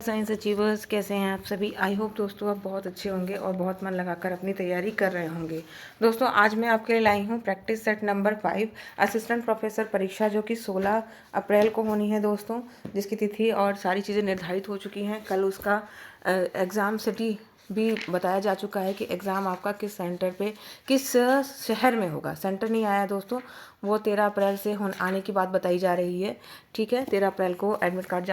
Science achievers, कैसे हैं आप सभी। आई होप दोस्तों आप बहुत अच्छे होंगे और बहुत मन लगाकर अपनी तैयारी कर रहे होंगे। दोस्तों आज मैं आपके लिए लाई हूँ practice set number 5 assistant professor परीक्षा, जो कि 16 अप्रैल को होनी है दोस्तों, जिसकी तिथि और सारी चीज़ें निर्धारित हो चुकी हैं। कल उसका एग्ज़ाम सिटी भी बताया जा चुका है कि एग्ज़ाम आपका किस सेंटर पे, किस शहर में होगा। सेंटर नहीं आया दोस्तों, वो 13 अप्रैल से आने की बात बताई जा रही है। ठीक है, 13 अप्रैल को एडमिट कार्ड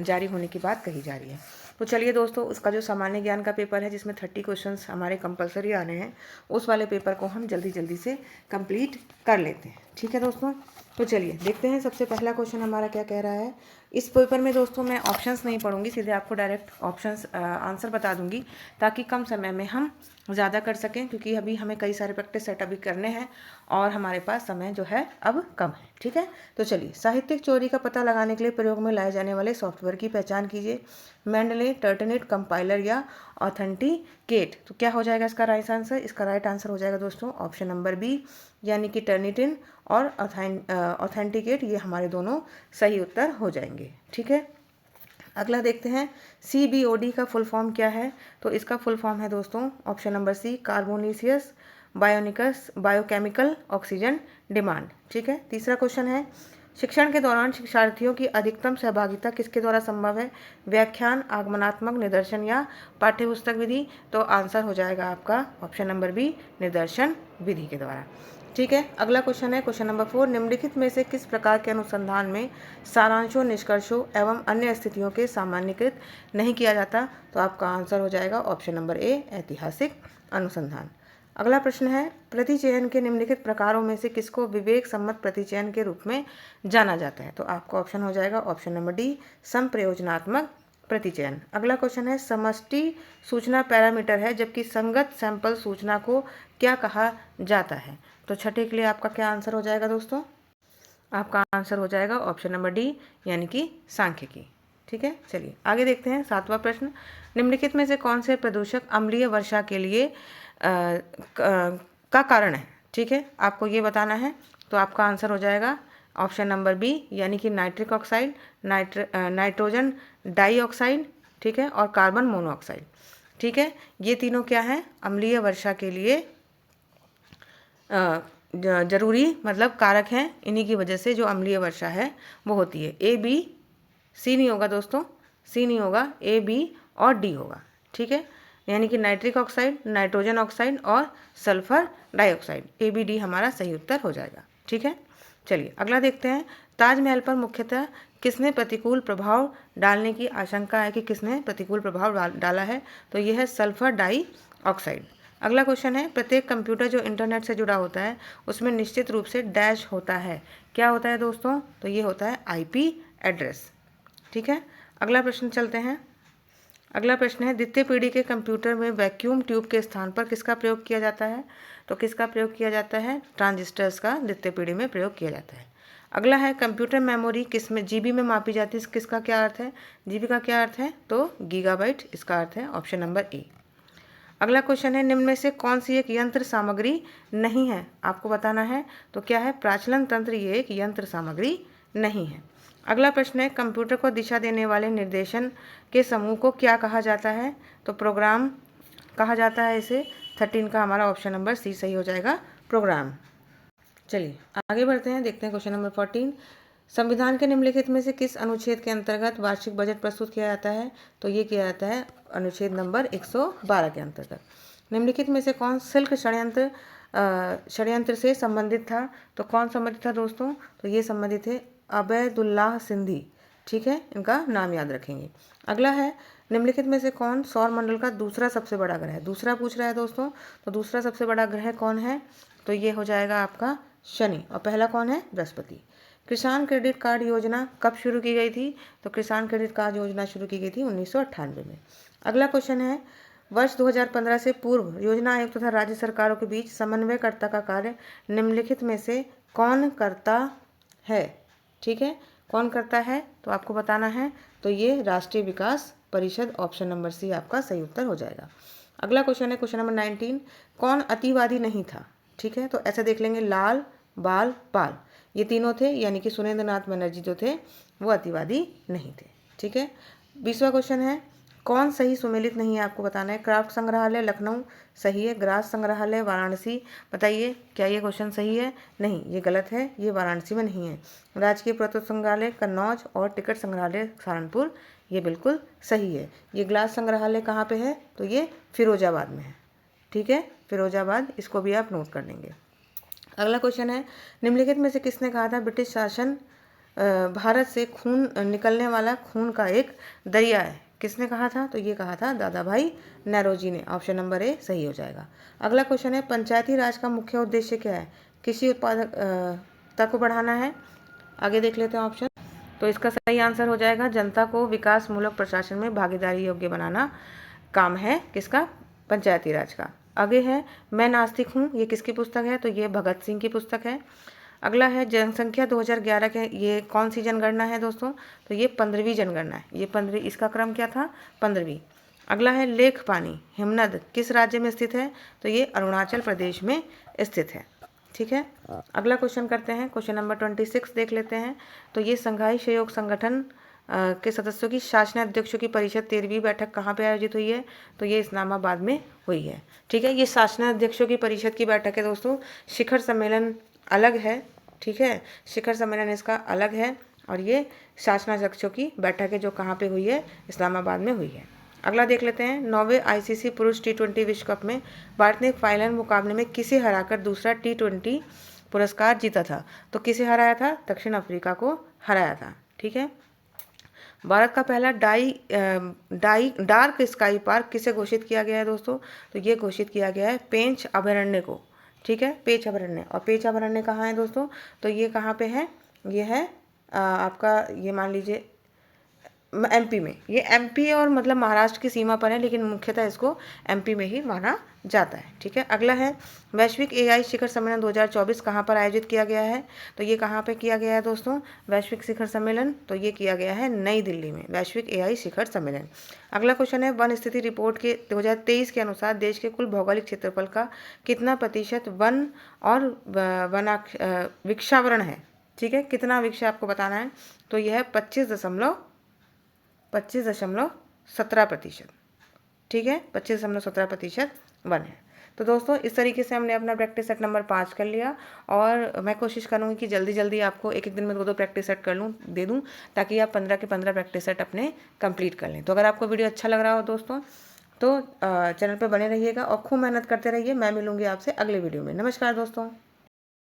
जारी होने की बात कही जा रही है। तो चलिए दोस्तों, उसका जो सामान्य ज्ञान का पेपर है, जिसमें 30 क्वेश्चंस हमारे कंपलसरी आने हैं, उस वाले पेपर को हम जल्दी जल्दी से कंप्लीट कर लेते हैं। ठीक है दोस्तों, तो चलिए देखते हैं। सबसे पहला क्वेश्चन हमारा क्या कह रहा है। इस पेपर में दोस्तों मैं ऑप्शंस नहीं पढ़ूंगी, सीधे आपको डायरेक्ट ऑप्शंस आंसर बता दूंगी, ताकि कम समय में हम ज़्यादा कर सकें, क्योंकि अभी हमें कई सारे प्रैक्टिस सेट अभी करने हैं और हमारे पास समय जो है अब कम है। ठीक है, तो चलिए, साहित्यिक चोरी का पता लगाने के लिए प्रयोग में लाए जाने वाले सॉफ्टवेयर की पहचान कीजिए। मेंडले, टर्टनेट, कंपाइलर या ऑथेंटिकेट। तो क्या हो जाएगा इसका राइट आंसर। इसका राइट आंसर हो जाएगा दोस्तों ऑप्शन नंबर बी, यानी कि टर्निटिन और ऑथेंटिकेट। ये हमारे दोनों सही उत्तर हो जाएंगे। ठीक है, अगला देखते हैं। CBOD का फुल फॉर्म क्या है। तो इसका फुल फॉर्म है दोस्तों option number C, carbonaceous bionics biochemical oxygen demand. ठीक है, तीसरा क्वेश्चन है, शिक्षण के दौरान शिक्षार्थियों की अधिकतम सहभागिता किसके द्वारा संभव है। व्याख्यान, आगमनात्मक, निदर्शन या पाठ्यपुस्तक विधि। तो आंसर हो जाएगा आपका ऑप्शन नंबर बी, निदर्शन विधि के द्वारा। ठीक है, अगला क्वेश्चन है क्वेश्चन नंबर 4, निम्नलिखित में से किस प्रकार के अनुसंधान में सारांशों, निष्कर्षों एवं अन्य स्थितियों के सामान्यकृत नहीं किया जाता। तो आपका आंसर हो जाएगा ऑप्शन नंबर ए, ऐतिहासिक अनुसंधान। अगला प्रश्न है, प्रतिचयन के निम्नलिखित प्रकारों में से किसको विवेक सम्मत प्रतिचयन के रूप में जाना जाता है। तो आपका ऑप्शन हो जाएगा ऑप्शन नंबर डी, संप्रयोजनात्मक प्रतिचयन। अगला क्वेश्चन है, समष्टि सूचना पैरामीटर है, जबकि संगत सैंपल सूचना को क्या कहा जाता है। तो छठे के लिए आपका क्या आंसर हो जाएगा दोस्तों। आपका आंसर हो जाएगा ऑप्शन नंबर डी, यानी कि सांख्यिकी। ठीक है, चलिए आगे देखते हैं। 7वां प्रश्न, निम्नलिखित में से कौन से प्रदूषक अम्लीय वर्षा के लिए का कारण है। ठीक है, आपको ये बताना है। तो आपका आंसर हो जाएगा ऑप्शन नंबर बी, यानी कि नाइट्रिक ऑक्साइड, नाइट्रोजन डाइऑक्साइड, ठीक है, और कार्बन मोनोऑक्साइड। ठीक है, ये तीनों क्या हैं, अम्लीय वर्षा के लिए जरूरी मतलब कारक हैं। इन्हीं की वजह से जो अम्लीय वर्षा है वो होती है। ए, बी, सी नहीं होगा दोस्तों, सी नहीं होगा, ए, बी और डी होगा। ठीक है, यानी कि नाइट्रिक ऑक्साइड, नाइट्रोजन ऑक्साइड और सल्फर डाइऑक्साइड। ए, बी, डी हमारा सही उत्तर हो जाएगा। ठीक है, चलिए अगला देखते हैं। ताजमहल पर मुख्यतः किसने प्रतिकूल प्रभाव डालने की आशंका है, कि किसने प्रतिकूल प्रभाव डाला है। तो यह है सल्फर डाइऑक्साइड। अगला क्वेश्चन है, प्रत्येक कंप्यूटर जो इंटरनेट से जुड़ा होता है उसमें निश्चित रूप से डैश होता है। क्या होता है दोस्तों। तो ये होता है IP एड्रेस। ठीक है, अगला प्रश्न चलते हैं। अगला प्रश्न है, द्वितीय पीढ़ी के कंप्यूटर में वैक्यूम ट्यूब के स्थान पर किसका प्रयोग किया जाता है। तो किसका प्रयोग किया जाता है, ट्रांजिस्टर्स का द्वितीय पीढ़ी में प्रयोग किया जाता है। अगला है, कंप्यूटर मेमोरी किस में GB में मापी जाती है। किसका क्या अर्थ है, GB का क्या अर्थ है। तो गीगाबाइट इसका अर्थ है, ऑप्शन नंबर ए। अगला क्वेश्चन है, निम्न में से कौन सी एक यंत्र सामग्री नहीं है, आपको बताना है। तो क्या है, प्राचलन तंत्र ये एक यंत्र सामग्री नहीं है। अगला प्रश्न है, कंप्यूटर को दिशा देने वाले निर्देशन के समूह को क्या कहा जाता है। तो प्रोग्राम कहा जाता है इसे। 13 का हमारा ऑप्शन नंबर सी सही हो जाएगा, प्रोग्राम। चलिए आगे बढ़ते हैं, देखते हैं क्वेश्चन नंबर 14, संविधान के निम्नलिखित में से किस अनुच्छेद के अंतर्गत वार्षिक बजट प्रस्तुत किया जाता है। तो ये किया जाता है अनुच्छेद नंबर 112 के अंतर्गत। निम्नलिखित में से कौन सिल्क षड्यंत्र से संबंधित था। तो कौन संबंधित था दोस्तों। तो ये संबंधित है अबैदुल्लाह सिंधी। ठीक है, इनका नाम याद रखेंगे। अगला है, निम्नलिखित में से कौन सौर मंडल का दूसरा सबसे बड़ा ग्रह है। दूसरा पूछ रहा है दोस्तों, तो दूसरा सबसे बड़ा ग्रह कौन है। तो ये हो जाएगा आपका शनि, और पहला कौन है, बृहस्पति। किसान क्रेडिट कार्ड योजना कब शुरू की गई थी। तो किसान क्रेडिट कार्ड योजना शुरू की गई थी 1998 में। अगला क्वेश्चन है, वर्ष 2015 से पूर्व योजना आयोग तथा राज्य सरकारों के बीच समन्वयकर्ता का कार्य निम्नलिखित में से कौन करता है। ठीक है, कौन करता है, तो आपको बताना है। तो ये राष्ट्रीय विकास परिषद, ऑप्शन नंबर सी आपका सही उत्तर हो जाएगा। अगला क्वेश्चन है क्वेश्चन नंबर 19, कौन अतिवादी नहीं था। ठीक है, तो ऐसा देख लेंगे, लाल, बाल, पाल, ये तीनों थे, यानी कि सुरेंद्र नाथ बनर्जी जो थे वो अतिवादी नहीं थे। ठीक है, 20वां क्वेश्चन है, कौन सही सुमेलित नहीं है आपको बताना है। क्राफ्ट संग्रहालय लखनऊ सही है, ग्रास संग्रहालय वाराणसी, बताइए क्या ये क्वेश्चन सही है? नहीं, ये गलत है, ये वाराणसी में नहीं है। राजकीय पुरातत्व संग्रहालय कन्नौज और टिकट संग्रहालय सहारनपुर, ये बिल्कुल सही है। ये ग्लास संग्रहालय कहाँ पे है? तो ये फिरोजाबाद में है। ठीक है, फिरोजाबाद, इसको भी आप नोट कर लेंगे। अगला क्वेश्चन है, निम्नलिखित में से किसने कहा था ब्रिटिश शासन भारत से खून निकलने वाला खून का एक दरिया है? किसने कहा था? तो ये कहा था दादा भाई नौरोजी ने। ऑप्शन नंबर ए सही हो जाएगा। अगला क्वेश्चन है, पंचायती राज का मुख्य उद्देश्य क्या है? कृषि उत्पादकता को बढ़ाना है। आगे देख लेते हैं ऑप्शन। तो इसका सही आंसर हो जाएगा जनता को विकासमूलक प्रशासन में भागीदारी योग्य बनाना काम है किसका? पंचायती राज का। आगे है, मैं नास्तिक हूँ, ये किसकी पुस्तक है? तो ये भगत सिंह की पुस्तक है। अगला है, जनसंख्या 2011 के, ये कौन सी जनगणना है दोस्तों? तो ये 15वीं जनगणना है। ये 15वीं, इसका क्रम क्या था? 15वीं। अगला है, लेख पानी हिमनद किस राज्य में स्थित है? तो ये अरुणाचल प्रदेश में स्थित है। ठीक है, अगला क्वेश्चन करते हैं, क्वेश्चन नंबर 26 देख लेते हैं। तो ये संघाई सहयोग संगठन के सदस्यों की शासनाध्यक्षों की परिषद 13वीं बैठक कहाँ पे आयोजित हुई है? तो ये इस्लामाबाद में हुई है। ठीक है, ये शासनाध्यक्षों की परिषद की बैठक है दोस्तों। शिखर सम्मेलन अलग है। ठीक है, शिखर सम्मेलन इसका अलग है, और ये शासनाध्यक्षों की बैठक है जो कहाँ पे हुई है? इस्लामाबाद में हुई है। अगला देख लेते हैं, 9वें आईसीसी पुरुष T20 विश्व कप में भारत ने फाइनल मुकाबले में किसे हराकर दूसरा T20 पुरस्कार जीता था? तो किसे हराया था? दक्षिण अफ्रीका को हराया था। ठीक है, भारत का पहला डार्क स्काई पार्क किसे घोषित किया गया है दोस्तों? तो ये घोषित किया गया है पेंच अभयारण्य को। ठीक है, पेंच अभयारण्य। और पेंच अभयारण्य कहाँ है दोस्तों? तो ये कहाँ पे है? ये है आपका, ये मान लीजिए एमपी में। ये एमपी और मतलब महाराष्ट्र की सीमा पर है, लेकिन मुख्यतः इसको एमपी में ही माना जाता है। ठीक है, अगला है, वैश्विक एआई शिखर सम्मेलन 2024 कहाँ पर आयोजित किया गया है? तो ये कहाँ पे किया गया है दोस्तों? वैश्विक शिखर सम्मेलन, तो ये किया गया है नई दिल्ली में, वैश्विक एआई शिखर सम्मेलन। अगला क्वेश्चन है, वन स्थिति रिपोर्ट के 2023 के अनुसार देश के कुल भौगोलिक क्षेत्रफल का कितना प्रतिशत वन और वृक्षावरण है? ठीक है, कितना वृक्ष आपको बताना है? तो यह है 25.17%। ठीक है, 25.17% वन है। तो दोस्तों इस तरीके से हमने अपना प्रैक्टिस सेट नंबर 5 कर लिया, और मैं कोशिश करूँगी कि जल्दी जल्दी आपको एक दिन में 2 प्रैक्टिस सेट दे दूँ, ताकि आप 15 के 15 प्रैक्टिस सेट अपने कंप्लीट कर लें। तो अगर आपको वीडियो अच्छा लग रहा हो दोस्तों, तो चैनल पर बने रहिएगा और खूब मेहनत करते रहिए। मैं मिलूँगी आपसे अगले वीडियो में। नमस्कार दोस्तों।